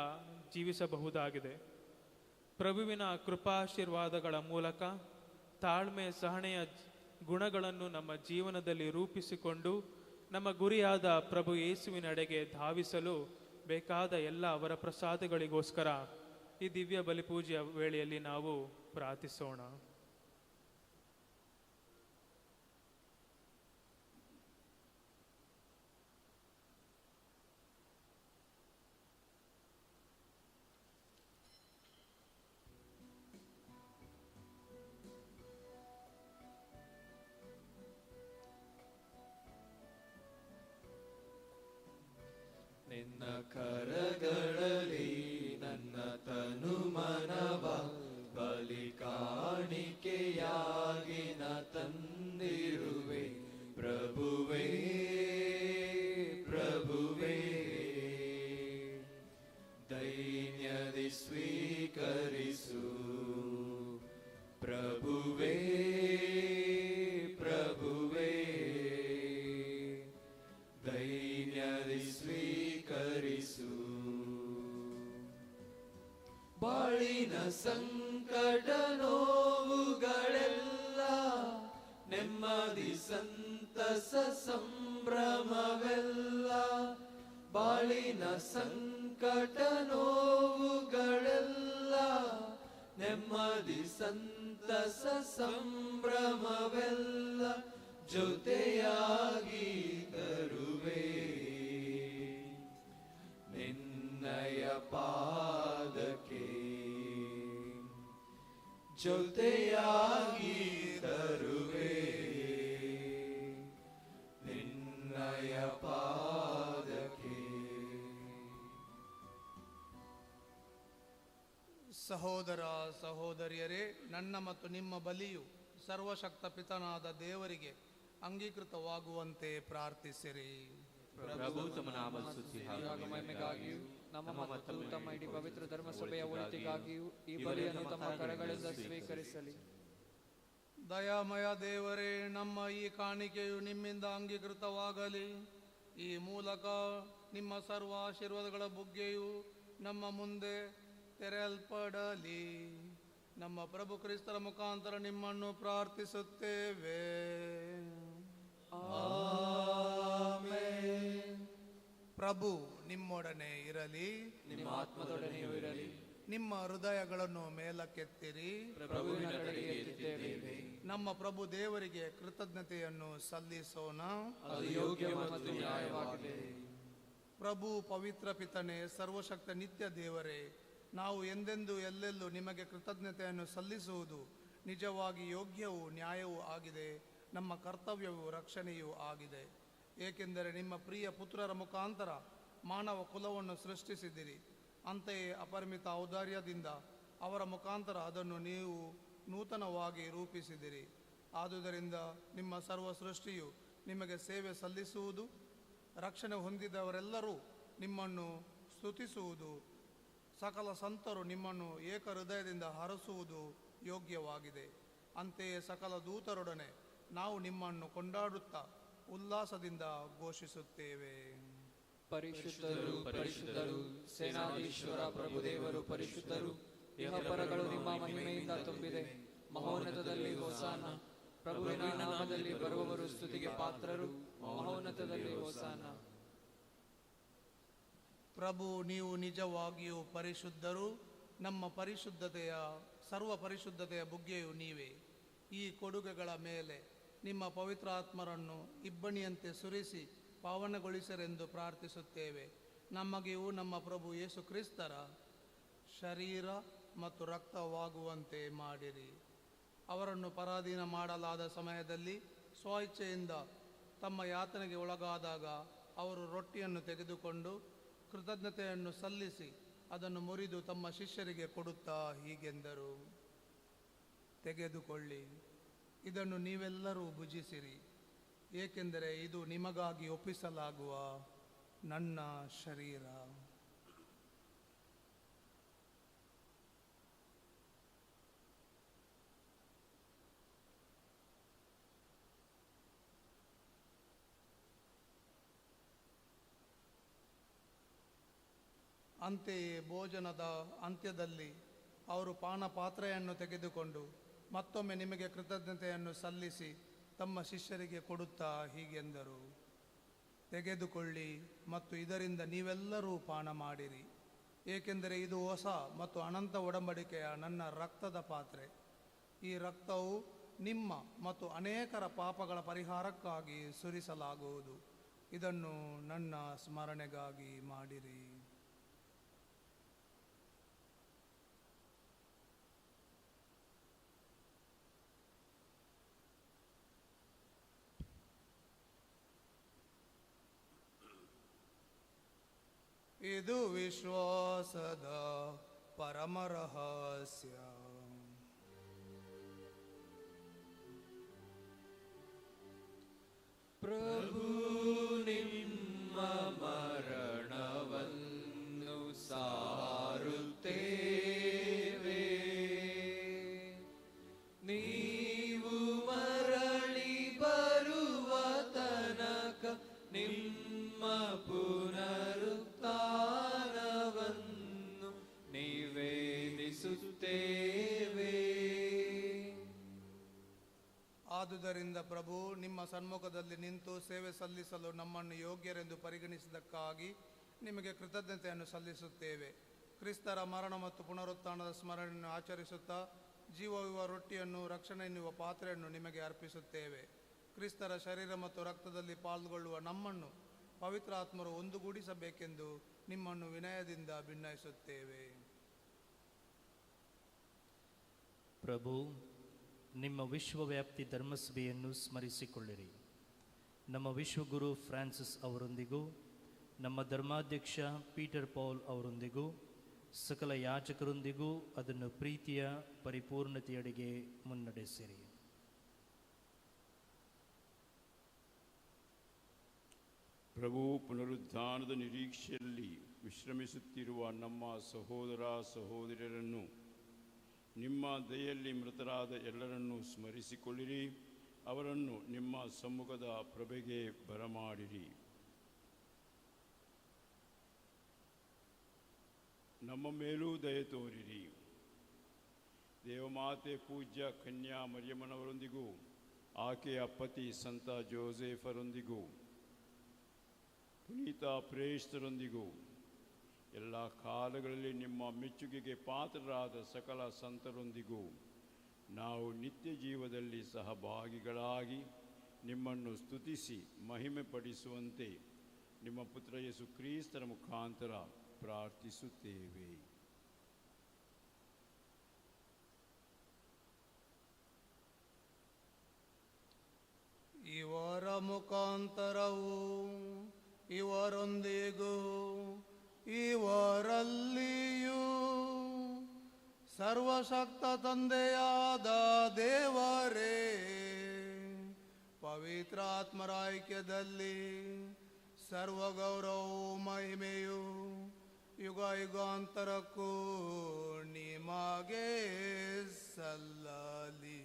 ಜೀವಿಸಬಹುದಾಗಿದೆ. ಪ್ರಭುವಿನ ಕೃಪಾಶೀರ್ವಾದಗಳ ಮೂಲಕ ತಾಳ್ಮೆ ಸಹನೆಯ ಗುಣಗಳನ್ನು ನಮ್ಮ ಜೀವನದಲ್ಲಿ ರೂಪಿಸಿಕೊಂಡು ನಮ್ಮ ಗುರಿಯಾದ ಪ್ರಭು ಯೇಸುವಿನೆಡೆಗೆ ಧಾವಿಸಲು ಬೇಕಾದ ಎಲ್ಲ ಅವರ ಪ್ರಸಾದಗಳಿಗೋಸ್ಕರ ಈ ದಿವ್ಯ ಬಲಿಪೂಜೆಯ ವೇಳೆಯಲ್ಲಿ ನಾವು ಪ್ರಾರ್ಥಿಸೋಣ. ನಿನ್ನ ಕರಗಳಲ್ಲಿ ನನ್ನ ತನು ಮನವ ಬಲಿ ಕಾಣಿಕೆಯಾಗಿ ನ ತಂದಿರುವೆ. ಪ್ರಭುವೇ ಪ್ರಭುವೇ ದೈನ್ಯದಿ ಸ್ವೀಕರಿಸು. ಪ್ರಭುವೇ ಪ್ರಭುವೇ ದೈನ್ಯದಿ ಸ್ವೀಕರಿಸು. ಬಾಳಿನ ಸಂಕಟ ನೋವುಗಳೆಲ್ಲ ನೆಮ್ಮದಿ ಸಂತಸ ಸಂಭ್ರಮವೆಲ್ಲ. ಬಾಳಿನ ಸಂಕಟ ನೋವುಗಳೆಲ್ಲ ನೆಮ್ಮದಿ ಸಂತಸ ಸಂಭ್ರಮವೆಲ್ಲ ಜೊತೆಯಾಗಿ ತರುವೆ. ನಿನ್ನಯ ಪಾದಕ್ಕೆ ಜೊತೆಯಾಗಿ ತರುವೆ. ನಿನ್ನಯ ಪಾದಕ್ಕೆ. ಸಹೋದರ ಸಹೋದರಿಯರೇ, ನನ್ನ ಮತ್ತು ನಿಮ್ಮ ಬಲಿಯು ಸರ್ವಶಕ್ತ ಪಿತನಾದ ದೇವರಿಗೆ ಅಂಗೀಕೃತವಾಗುವಂತೆ ಪ್ರಾರ್ಥಿಸಿರಿ. ಪ್ರಭು ತಮ್ಮ ನಾಮದ ಸ್ತುತಿ ಹಾಗೂ ಮಹಿಮೆಗಾಗಿಯೂ ನಮ್ಮ ಮತ್ತು ತಮ್ಮ ಇಡೀ ಪವಿತ್ರ ಧರ್ಮಸಭೆಯ ಒಳಿತಿಗಾಗಿಯೂ ಈ ಬಲಿಯನ್ನು ತಮ್ಮ ಕರಗಳಿಂದ ಸ್ವೀಕರಿಸಲಿ. ದಯಾಮಯ ದೇವರೇ, ನಮ್ಮ ಈ ಕಾಣಿಕೆಯು ನಿಮ್ಮಿಂದ ಅಂಗೀಕೃತವಾಗಲಿ. ಈ ಮೂಲಕ ನಿಮ್ಮ ಸರ್ವ ಆಶೀರ್ವಾದಗಳ ಬುಗ್ಗೆಯು ನಮ್ಮ ಮುಂದೆ ತೆರೆಯಲ್ಪಡಲಿ. ನಮ್ಮ ಪ್ರಭು ಕ್ರಿಸ್ತರ ಮುಖಾಂತರ ನಿಮ್ಮನ್ನು ಪ್ರಾರ್ಥಿಸುತ್ತೇವೆ. ಪ್ರಭು ನಿಮ್ಮೊಡನೆ ಇರಲಿ, ನಿಮ್ಮ ಆತ್ಮದೊಡನೆಯೂ ಇರಲಿ. ನಿಮ್ಮ ಹೃದಯಗಳನ್ನು ಮೇಲಕ್ಕೆತ್ತಿರಿ. ಪ್ರಭುವಿನ ಕಡೆಗೆ ಎತ್ತಿದ್ದೇವೆ. ನಮ್ಮ ಪ್ರಭು ದೇವರಿಗೆ ಕೃತಜ್ಞತೆಯನ್ನು ಸಲ್ಲಿಸೋಣ. ಅದು ಯೋಗ್ಯ ಮತ್ತು ನ್ಯಾಯವಾಗಿದೆ. ಪ್ರಭು ಪವಿತ್ರ ಪಿತನೇ, ಸರ್ವಶಕ್ತ ನಿತ್ಯ ದೇವರೇ, ನಾವು ಎಂದೆಂದೂ ಎಲ್ಲೆಲ್ಲೂ ನಿಮಗೆ ಕೃತಜ್ಞತೆಯನ್ನು ಸಲ್ಲಿಸುವುದು ನಿಜವಾಗಿ ಯೋಗ್ಯವೂ ನ್ಯಾಯವೂ ಆಗಿದೆ. ನಮ್ಮ ಕರ್ತವ್ಯವೂ ರಕ್ಷಣೆಯೂ ಆಗಿದೆ. ಏಕೆಂದರೆ ನಿಮ್ಮ ಪ್ರಿಯ ಪುತ್ರರ ಮುಖಾಂತರ ಮಾನವ ಕುಲವನ್ನು ಸೃಷ್ಟಿಸಿದಿರಿ. ಅಂತೆಯೇ ಅಪರಿಮಿತ ಔದಾರ್ಯದಿಂದ ಅವರ ಮುಖಾಂತರ ಅದನ್ನು ನೀವು ನೂತನವಾಗಿ ರೂಪಿಸಿದಿರಿ. ಆದುದರಿಂದ ನಿಮ್ಮ ಸರ್ವ ಸೃಷ್ಟಿಯು ನಿಮಗೆ ಸೇವೆ ಸಲ್ಲಿಸುವುದು, ರಕ್ಷಣೆ ಹೊಂದಿದವರೆಲ್ಲರೂ ನಿಮ್ಮನ್ನು ಸ್ತುತಿಸುವುದು, ಸಕಲ ಸಂತರು ನಿಮ್ಮನ್ನು ಏಕ ಹೃದಯದಿಂದ ಹರಸುವುದು ಯೋಗ್ಯವಾಗಿದೆ. ಅಂತೆಯೇ ಸಕಲ ದೂತರೊಡನೆ ನಾವು ನಿಮ್ಮನ್ನು ಕೊಂಡಾಡುತ್ತಾ ಉಲ್ಲಾಸದಿಂದ ಘೋಷಿಸುತ್ತೇವೆ. ಪರಿಶುದ್ಧರು ಪರಿಶುದ್ಧರು, ಸೇನಾಧೀಶ್ವರ ಪ್ರಭುದೇವರು ಪರಿಶುದ್ಧರು. ಇಹಪರಗಳು ನಿಮ್ಮ ಮಹಿಮೆಯಿಂದ ತುಂಬಿದೆ. ಮಹೋನ್ನತದಲ್ಲಿ ಹೋಸಾನ. ಪ್ರಭುವಿನ ನಾಮದಲ್ಲಿ ಬರುವವರು ಸ್ತುತಿಗೆ ಪಾತ್ರರು. ಮಹೋನ್ನತದಲ್ಲಿ ಹೋಸಾನ. ಪ್ರಭು, ನೀವು ನಿಜವಾಗಿಯೂ ಪರಿಶುದ್ಧರು. ನಮ್ಮ ಪರಿಶುದ್ಧತೆಯ ಸರ್ವ ಪರಿಶುದ್ಧತೆಯ ಬುಗ್ಗೆಯು ನೀವೇ. ಈ ಕೊಡುಗೆಗಳ ಮೇಲೆ ನಿಮ್ಮ ಪವಿತ್ರಾತ್ಮರನ್ನು ಇಬ್ಬನಿಯಂತೆ ಸುರಿಸಿ ಪಾವನಗೊಳಿಸರೆಂದು ಪ್ರಾರ್ಥಿಸುತ್ತೇವೆ. ನಮಗೆಯೂ ನಮ್ಮ ಪ್ರಭು ಯೇಸು ಕ್ರಿಸ್ತರ ಶರೀರ ಮತ್ತು ರಕ್ತವಾಗುವಂತೆ ಮಾಡಿರಿ. ಅವರನ್ನು ಪರಾಧೀನ ಮಾಡಲಾದ ಸಮಯದಲ್ಲಿ ಸ್ವಇಚ್ಛೆಯಿಂದ ತಮ್ಮ ಯಾತನೆಗೆ ಒಳಗಾದಾಗ ಅವರು ರೊಟ್ಟಿಯನ್ನು ತೆಗೆದುಕೊಂಡು ಕೃತಜ್ಞತೆಯನ್ನು ಸಲ್ಲಿಸಿ ಅದನ್ನು ಮುರಿದು ತಮ್ಮ ಶಿಷ್ಯರಿಗೆ ಕೊಡುತ್ತಾ ಹೀಗೆಂದರು, ತೆಗೆದುಕೊಳ್ಳಿ, ಇದನ್ನು ನೀವೆಲ್ಲರೂ ಭುಜಿಸಿರಿ, ಏಕೆಂದರೆ ಇದು ನಿಮಗಾಗಿ ಒಪ್ಪಿಸಲಾಗುವ ನನ್ನ ಶರೀರ. ಅಂತೆಯೇ ಭೋಜನದ ಅಂತ್ಯದಲ್ಲಿ ಅವರು ಪಾನಪಾತ್ರೆಯನ್ನು ತೆಗೆದುಕೊಂಡು ಮತ್ತೊಮ್ಮೆ ನಿಮಗೆ ಕೃತಜ್ಞತೆಯನ್ನು ಸಲ್ಲಿಸಿ ತಮ್ಮ ಶಿಷ್ಯರಿಗೆ ಕೊಡುತ್ತಾ ಹೀಗೆಂದರು, ತೆಗೆದುಕೊಳ್ಳಿ ಮತ್ತು ಇದರಿಂದ ನೀವೆಲ್ಲರೂ ಪಾನ ಮಾಡಿರಿ, ಏಕೆಂದರೆ ಇದು ಹೊಸ ಮತ್ತು ಅನಂತ ಒಡಂಬಡಿಕೆಯ ನನ್ನ ರಕ್ತದ ಪಾತ್ರೆ. ಈ ರಕ್ತವು ನಿಮ್ಮ ಮತ್ತು ಅನೇಕರ ಪಾಪಗಳ ಪರಿಹಾರಕ್ಕಾಗಿ ಸುರಿಸಲಾಗುವುದು. ಇದನ್ನು ನನ್ನ ಸ್ಮರಣೆಗಾಗಿ ಮಾಡಿರಿ. ಇದು ವಿಶ್ವಾಸದ ಪರಮ ರಹಸ್ಯ. ಪ್ರಭು ನಿಮ್ಮ ಮರಣವನ್ನು ಸಾರುತ್ತೇವೆ, ನೀವು ಮರಳಿ ಬರುವ ತನಕ ನಿಮ್ಮ ಪುನರುತ್ಥಾನವನ್ನು ನಿವೇದಿಸುತ್ತೇವೆ. ಆದುದರಿಂದ ಪ್ರಭು, ನಿಮ್ಮ ಸನ್ಮುಖದಲ್ಲಿ ನಿಂತು ಸೇವೆ ಸಲ್ಲಿಸಲು ನಮ್ಮನ್ನು ಯೋಗ್ಯರೆಂದು ಪರಿಗಣಿಸಿದ್ದಕ್ಕಾಗಿ ನಿಮಗೆ ಕೃತಜ್ಞತೆಯನ್ನು ಸಲ್ಲಿಸುತ್ತೇವೆ. ಕ್ರಿಸ್ತರ ಮರಣ ಮತ್ತು ಪುನರುತ್ಥಾನದ ಸ್ಮರಣೆಯನ್ನು ಆಚರಿಸುತ್ತಾ ಜೀವವಿರುವ ರೊಟ್ಟಿಯನ್ನು, ರಕ್ಷಣೆ ಎನ್ನುವ ಪಾತ್ರೆಯನ್ನು ನಿಮಗೆ ಅರ್ಪಿಸುತ್ತೇವೆ. ಕ್ರಿಸ್ತರ ಶರೀರ ಮತ್ತು ರಕ್ತದಲ್ಲಿ ಪಾಲ್ಗೊಳ್ಳುವ ನಮ್ಮನ್ನು ಪವಿತ್ರ ಆತ್ಮರು ಒಂದುಗೂಡಿಸಬೇಕೆಂದು ನಿಮ್ಮನ್ನು ವಿನಯದಿಂದ ಭಿನ್ನಯಿಸುತ್ತೇವೆ. ಪ್ರಭು, ನಿಮ್ಮ ವಿಶ್ವವ್ಯಾಪ್ತಿ ಧರ್ಮಸಭೆಯನ್ನು ಸ್ಮರಿಸಿಕೊಳ್ಳಿರಿ. ನಮ್ಮ ವಿಶ್ವಗುರು ಫ್ರಾನ್ಸಿಸ್ ಅವರೊಂದಿಗೂ, ನಮ್ಮ ಧರ್ಮಾಧ್ಯಕ್ಷ ಪೀಟರ್ ಪೌಲ್ ಅವರೊಂದಿಗೂ, ಸಕಲ ಯಾಜಕರೊಂದಿಗೂ ಅದನ್ನು ಪ್ರೀತಿಯ ಪರಿಪೂರ್ಣತೆಯಡೆಗೆ ಮುನ್ನಡೆಸಿರಿ. ಪ್ರಭು, ಪುನರುತ್ಥಾನದ ನಿರೀಕ್ಷೆಯಲ್ಲಿ ವಿಶ್ರಮಿಸುತ್ತಿರುವ ನಮ್ಮ ಸಹೋದರ ಸಹೋದರಿಯರನ್ನು, ನಿಮ್ಮ ದಯೆಯಲ್ಲಿ ಮೃತರಾದ ಎಲ್ಲರನ್ನೂ ಸ್ಮರಿಸಿಕೊಳ್ಳಿರಿ. ಅವರನ್ನು ನಿಮ್ಮ ಸಮ್ಮುಖದ ಪ್ರಭೆಗೆ ಬರಮಾಡಿರಿ. ನಮ್ಮ ಮೇಲೂ ದಯೆ ತೋರಿರಿ. ದೇವಮಾತೆ ಪೂಜ್ಯ ಕನ್ಯಾ ಮರಿಯಮ್ಮನವರೊಂದಿಗೂ, ಆಕೆಯ ಪತಿ ಸಂತ ಜೋಸೆಫರೊಂದಿಗೂ, ಪುನೀತ ಪ್ರೇಷ್ಠರೊಂದಿಗೂ, ಎಲ್ಲ ಕಾಲಗಳಲ್ಲಿ ನಿಮ್ಮ ಮೆಚ್ಚುಗೆಗೆ ಪಾತ್ರರಾದ ಸಕಲ ಸಂತರೊಂದಿಗೂ ನಾವು ನಿತ್ಯ ಜೀವದಲ್ಲಿ ಸಹಭಾಗಿಗಳಾಗಿ ನಿಮ್ಮನ್ನು ಸ್ತುತಿಸಿ ಮಹಿಮೆ ಪಡಿಸುವಂತೆ ನಿಮ್ಮ ಪುತ್ರ ಯೇಸು ಕ್ರಿಸ್ತರ ಮುಖಾಂತರ ಪ್ರಾರ್ಥಿಸುತ್ತೇವೆ. ಇವರ ಮುಖಾಂತರವೂ ಇವರೊಂದಿಗೂ ಇವರಲ್ಲಿಯೂ ಸರ್ವಶಕ್ತ ತಂದೆಯಾದ ದೇವರೇ, ಪವಿತ್ರಾತ್ಮರ ಐಕ್ಯದಲ್ಲಿ ಸರ್ವಗೌರವವು ಮಹಿಮೆಯು ಯುಗ ಯುಗಾಂತರಕ್ಕೂ ನಿಮಗೆ ಸಲ್ಲಲಿ.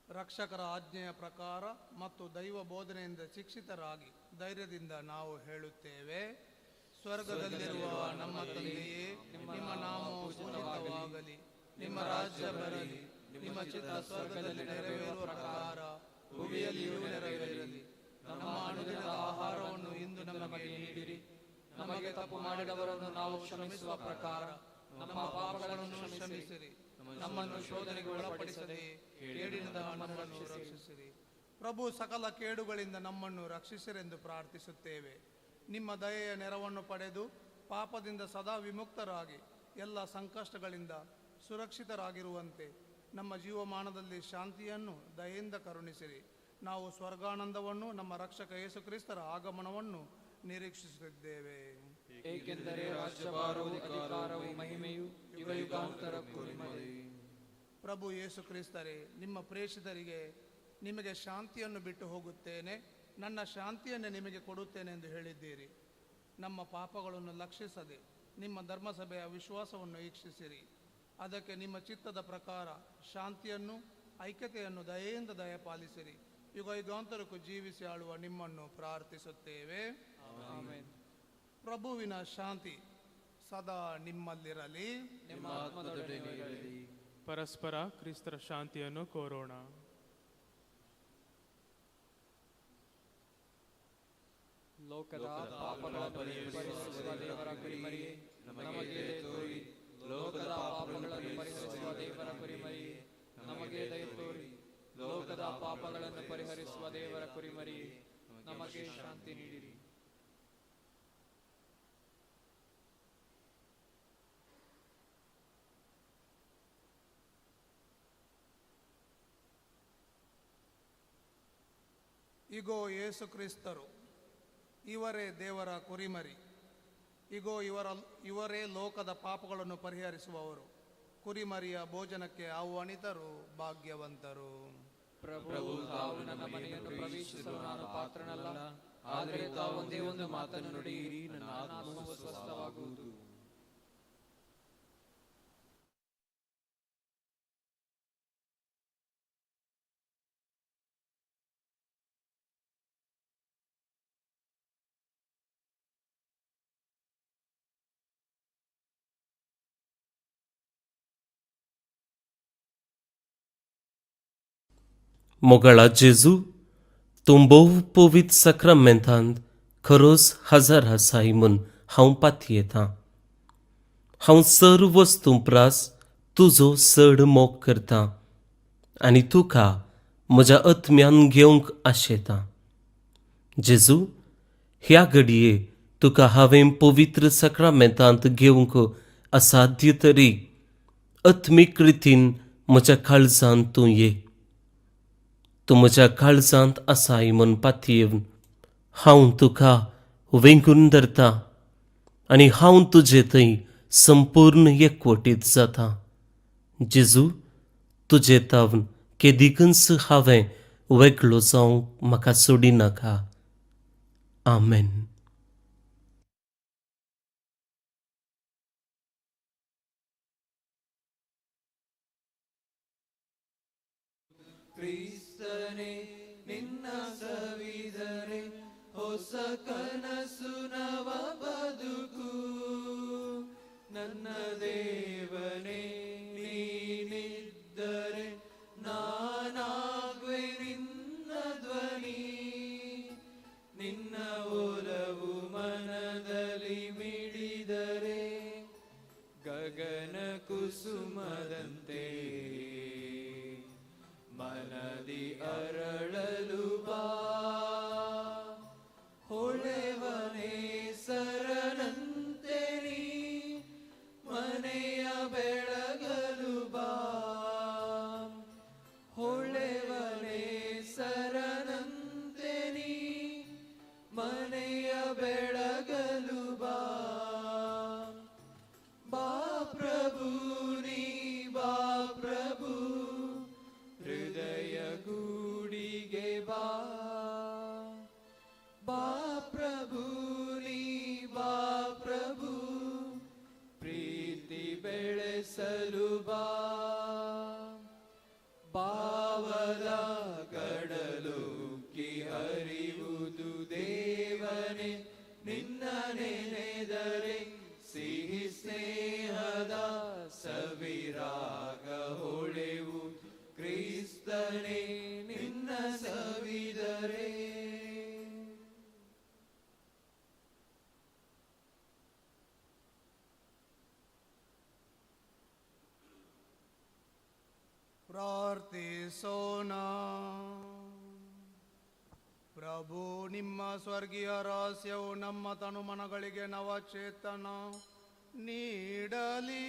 ರಕ್ಷಕರ ಆಜ್ಞೆಯ ಪ್ರಕಾರ ಮತ್ತು ದೈವ ಬೋಧನೆಯಿಂದ ಶಿಕ್ಷಿತರಾಗಿ ಧೈರ್ಯದಿಂದ ನಾವು ಹೇಳುತ್ತೇವೆ, ಸ್ವರ್ಗದಲ್ಲಿರುವ ನಮ್ಮ ತಂದೆಯೇ, ನಿಮ್ಮ ನಾಮವು ಪೂಜಿತವಾಗಲಿ, ನಿಮ್ಮ ರಾಜ್ಯ ಬರಲಿ, ನಿಮ್ಮ ಚಿತ್ತ ಸ್ವರ್ಗದಲ್ಲಿ ನೆರವೇರುವ ಪ್ರಕಾರ ಭೂಮಿಯಲ್ಲಿಯೂ ನೆರವೇರಲಿ. ನಮ್ಮ ಅನುದಿನದ ಆಹಾರವನ್ನು ಇಂದು ನಮಗೆ ನೀಡಿರಿ. ನಮಗೆ ತಪ್ಪು ಮಾಡಿದವರನ್ನು ನಾವು ಕ್ಷಮಿಸುವ ಪ್ರಕಾರ ನಮ್ಮ ಪಾಪಗಳನ್ನು ಕ್ಷಮಿಸಿರಿ. ನಮ್ಮನ್ನು ಶೋಧನೆಗೆ ಒಳಪಡಿಸದೆ ಕೇಡಿನಿಂದ ನಮ್ಮನ್ನು ರಕ್ಷಿಸಿರಿ. ಪ್ರಭು ಸಕಲ ಕೇಡುಗಳಿಂದ ನಮ್ಮನ್ನು ರಕ್ಷಿಸಿರೆಂದು ಪ್ರಾರ್ಥಿಸುತ್ತೇವೆ. ನಿಮ್ಮ ದಯೆಯ ನೆರವನ್ನು ಪಡೆದು ಪಾಪದಿಂದ ಸದಾ ವಿಮುಕ್ತರಾಗಿ ಎಲ್ಲ ಸಂಕಷ್ಟಗಳಿಂದ ಸುರಕ್ಷಿತರಾಗಿರುವಂತೆ ನಮ್ಮ ಜೀವಮಾನದಲ್ಲಿ ಶಾಂತಿಯನ್ನು ದಯೆಯಿಂದ ಕರುಣಿಸಿರಿ. ನಾವು ಸ್ವರ್ಗಾನಂದವನ್ನು, ನಮ್ಮ ರಕ್ಷಕ ಯೇಸು ಕ್ರಿಸ್ತರ ಆಗಮನವನ್ನು ನಿರೀಕ್ಷಿಸುತ್ತಿದ್ದೇವೆ. ಏಕೆಂದರೆ ರಾಜ್ಯಭಾರವು, ಅಧಿಕಾರವು, ಮಹಿಮೆಯು ಯುಗಯುಗಾಂತರಕ್ಕೂ ನಿಮ್ಮದೇ. ಪ್ರಭು ಯೇಸು ಕ್ರಿಸ್ತರೇ, ನಿಮ್ಮ ಪ್ರೇಷಿತರಿಗೆ ನಿಮಗೆ ಶಾಂತಿಯನ್ನು ಬಿಟ್ಟು ಹೋಗುತ್ತೇನೆ, ನನ್ನ ಶಾಂತಿಯನ್ನೇ ನಿಮಗೆ ಕೊಡುತ್ತೇನೆ ಎಂದು ಹೇಳಿದ್ದೀರಿ. ನಮ್ಮ ಪಾಪಗಳನ್ನು ಲಕ್ಷಿಸದೆ ನಿಮ್ಮ ಧರ್ಮಸಭೆಯ ವಿಶ್ವಾಸವನ್ನು ವೀಕ್ಷಿಸಿರಿ. ಅದಕ್ಕೆ ನಿಮ್ಮ ಚಿತ್ತದ ಪ್ರಕಾರ ಶಾಂತಿಯನ್ನು, ಐಕ್ಯತೆಯನ್ನು ದಯೆಯಿಂದ ದಯಪಾಲಿಸಿರಿ. ಯುಗಯುಗಾಂತರಕ್ಕೂ ಜೀವಿಸಿ ಆಳುವ ನಿಮ್ಮನ್ನು ಪ್ರಾರ್ಥಿಸುತ್ತೇವೆ. ಆಮೆನ್. ಪ್ರಭುವಿನ ಶಾಂತಿ ಸದಾ ನಿಮ್ಮಲ್ಲಿರಲಿ. ನಿಮ್ಮ ಆತ್ಮದೊಡನೆ ಇರಲಿ. ಪರಸ್ಪರ ಕ್ರಿಸ್ತರ ಶಾಂತಿಯನ್ನು ಕೋರೋಣ. ಲೋಕದ ಪಾಪಗಳನ್ನು ಪರಿಹರಿಸುವ ದೇವರ ಕುರಿಮರಿಯೇ, ನಮಗೆ ದಯೆ ತೋರಿ. ಲೋಕದ ಪಾಪಗಳನ್ನು ಪರಿಹರಿಸುವ ದೇವರ ಕುರಿಮರಿಯೇ, ನಮಗೆ ದಯೆ ತೋರಿ. ಲೋಕದ ಪಾಪಗಳನ್ನು ಪರಿಹರಿಸುವ ದೇವರ ಕುರಿಮರಿಯೇ, ನಮಗೆ ಶಾಂತಿ ನೀಡಿರಿ. ಇಗೋ ಯೇಸು ಕ್ರಿಸ್ತರು, ಇವರೇ ದೇವರ ಕುರಿಮರಿ. ಇಗೋ ಇವರೇ ಲೋಕದ ಪಾಪಗಳನ್ನು ಪರಿಹರಿಸುವವರು. ಕುರಿಮರಿಯ ಭೋಜನಕ್ಕೆ ಆಹ್ವಾನಿತರು ಭಾಗ್ಯವಂತರು. ಪ್ರಭು, ತಾವು ನನ್ನ ಮನೆಯನ್ನು ಪ್ರವೇಶಿಸಲು ನಾನು ಪಾತ್ರನಲ್ಲ, ಆದರೆ ತಾವು ಒಂದೇ ಒಂದು ಮಾತನ್ನು ನುಡಿಯಿರಿ, ನನ್ನ ಆತ್ಮವು ಸ್ವಸ್ಥವಾಗುವುದು. Mogala Jésus, tombeau povit sacramentant, खरोस हजार हसाई म्हूण हांव पातयेतां. हांव सर्व वस्तू प्रास तुजो चड मोग करतां आनी तुका म्हज्या आत्म्यान घेवंक आशेतां. जेजू, ह्या घडये तुका हांवें पवित्र सक्रमेंतांत घेवंक असाध्य तरी आत्मीक रितीन म्हज्या काळजांत तूं ये. तूं म्हज्या काळजांत आसाय म्हूण पातयेवन हांव तुका वेंगून धरतां आनी हांव तुजे थंय संपूर्ण एकवटीत जातां. जेजू, तुजे तावन केदिकच हांवें वेगळो जावंक म्हाका सोडिनाका. आमेन. ಕ್ರಿಸ್ತನೇ, ನಿನ್ನ ಸವಿದರೆ ಹೊಸ ಕನಸು ನವ ಬದುಕು. ನನ್ನ ದೇವನೇ, ನೀನಿದ್ದರೆ ನಾನಾಗುವೆ ನಿನ್ನ ಧ್ವನಿ. ನಿನ್ನ ಒಲವು ಮನದಲ್ಲಿ ಮಿಡಿದರೆ ಗಗನ ಕುಸುಮದಂತೆ ಮನದಿ ಅರಳಲು ಬಾ. ಹೊಳೆವನೇ ಸರನಂತೆ ನೀ ಮನೆಯ ಬೆಳಗಲು ಬಾ. ಹೊಳೆವನೇ ಸರನಂತೆ ನೀ ಮನೆಯ ಬೆಳಗಲು ಬಾ. ಬಾ ಪ್ರಭು, ನೀ ಬಾ ಪ್ರಭು, ಹೃದಯ ಗೂಡಿಗೆ ಬಾ. ಬಾ ಪ್ರಭು, ನೀ ಬಾ ಪ್ರಭು, ಪ್ರೀತಿ ಬೆಳೆಸಲು ಬಾ. ಭಾವದ ಕಡಲುಕ್ಕಿ ಹರಿಯುವುದು ದೇವನೇ, ನಿನ್ನ ನೆನೆದ ನಿನ್ನ ಸವಿದರೆ. ಪ್ರಾರ್ಥಿಸೋಣ. ಪ್ರಭು, ನಿಮ್ಮ ಸ್ವರ್ಗೀಯ ರಹಸ್ಯವು ನಮ್ಮ ತನುಮನಗಳಿಗೆ ನವಚೇತನ ನೀಡಲಿ.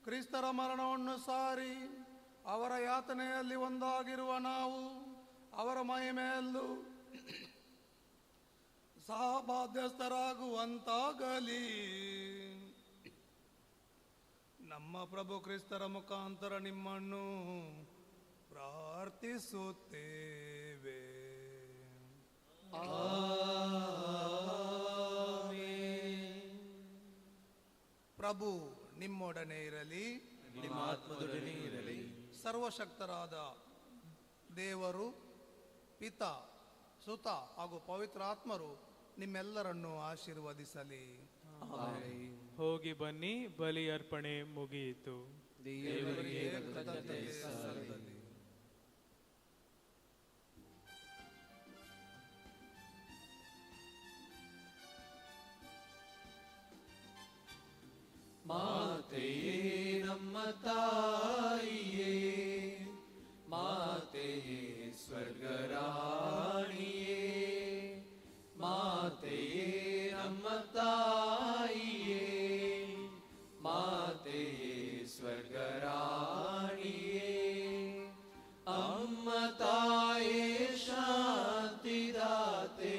ಕ್ರಿಸ್ತರ ಮರಣವನ್ನು ಸಾರಿ ಅವರ ಯಾತನೆಯಲ್ಲಿ ಒಂದಾಗಿರುವ ನಾವು ಅವರ ಮಹಿಮೆಯಲ್ಲೂ ಸಹ ಬಾಧ್ಯಸ್ಥರಾಗುವಂತಾಗಲಿ. ನಮ್ಮ ಪ್ರಭು ಕ್ರಿಸ್ತರ ಮುಖಾಂತರ ನಿಮ್ಮನ್ನು ಪ್ರಾರ್ಥಿಸುತ್ತೇವೆ. ಪ್ರಭು ನಿಮ್ಮೊಡನೆ ಇರಲಿ, ನಿಮ್ಮ ಆತ್ಮದೊಡನೆ ಇರಲಿ. ಸರ್ವಶಕ್ತರಾದ ದೇವರು ಪಿತ, ಸುತ ಹಾಗೂ ಪವಿತ್ರ ಆತ್ಮರು ನಿಮ್ಮೆಲ್ಲರನ್ನು ಆಶೀರ್ವದಿಸಲಿ. ಹೋಗಿ ಬನ್ನಿ, ಬಲಿ ಅರ್ಪಣೆ ಮುಗಿಯಿತು. ದೇವರಿಗೆ ಕೃತಜ್ಞತೆ ಸಲ್ಲಲಿ. ಮಾತೆಯೇ ನಮ್ಮ ತಾಯಿಯೇ, ಮಾತೆಯೇ ಸ್ವರ್ಗರಾಣಿಯೇ, ಮಾತೆಯೇ ನಮ್ಮ ತಾಯಿಯೇ, ಮಾತೆಯೇ ಸ್ವರ್ಗರಾಣಿಯೇ. ಅಮ್ಮ ತಾಯೇ ಶಾಂತಿದಾತೆ,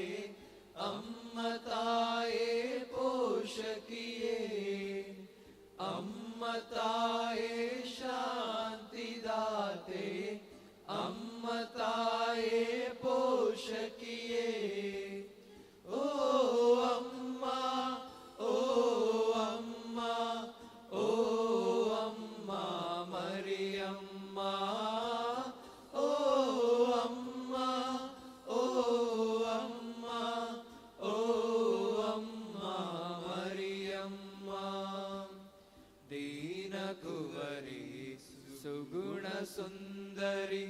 ಅಮ್ಮ ತಾಯೇ ಪೋಷಕಿಯೇ, ಅಮ್ಮ ತಾಯೇ ಶಾಂತಿದಾತೆ, ಅಮ್ಮ ತಾಯೇ ಪೋಷಕಿಯೇ. ಓ ಅಮ್ಮ, ಓ ಅಮ್ಮ, ಓ ಅಮ್ಮ ಮರಿಯಮ್ಮ, ಓ ಅಮ್ಮ, ಓ ಅಮ್ಮ, ಓ ಅಮ್ಮ ಮರಿಯಮ್ಮ. ದೀನಕುವರಿ ಸುಗುಣ ಸುಂದರಿ,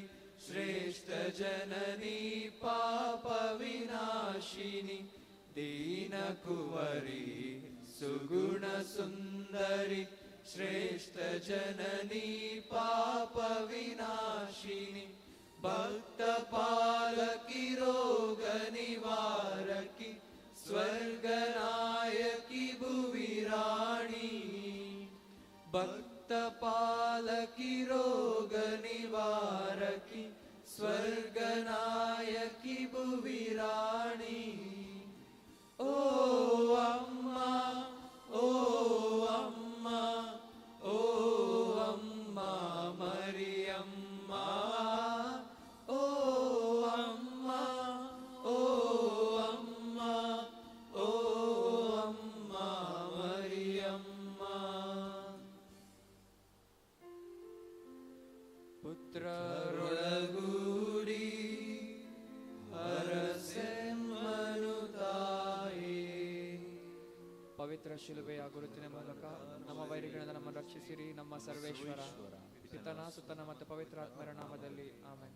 ಶ್ರೇಷ್ಠ ಜನನಿ ಪಾಪ ವಿನಾಶಿನಿ. ದೀನಕುವರಿ ಸುಗುಣ ಸುಂದರಿ, ಶ್ರೇಷ್ಠ ಜನನಿ ಪಾಪ ವಿನಾಶಿನಿ. ಭಕ್ತ ಪಾಲಕಿ ರೋಗ ನಿವಾರಕಿ, ಸ್ವರ್ಗನಾಯಕಿ ಭುವಿರಾಣಿ. ಭಕ್ತ ಪಾಲಕಿ ರೋಗ ನಿವಾರಕಿ, ಸ್ವರ್ಗನಾಯಕಿ ಭುವಿರಾಣಿ. ಓ ಅಮ್ಮ, ಓ ಅಮ್ಮ, ಓ ಅಮ್ಮ ಮರಿಯಮ್ಮ, ಓ ಅಮ್ಮ, ಓ ಅಮ್ಮ, ಓ ಅಮ್ಮ ಮರಿಯಮ್ಮ. ಪುತ್ರರೊಳಗೂಡಿ ಹರಸೆಮ್ಮನು ತಾಯೇ. ಪವಿತ್ರ ಶಿಲುಬೆಯ ಗುರುತಿನ ಮೂಲಕ ನಮ್ಮ ವೈರಿಗಳಿಂದ ನಮ್ಮನ್ನು ರಕ್ಷಿಸಿರಿ ನಮ್ಮ ಸರ್ವೇಶ್ವರ. ಪಿತನ, ಸುತನ ಮತ್ತು ಪವಿತ್ರಾತ್ಮರ ನಾಮದಲ್ಲಿ ಆಮೆನ್.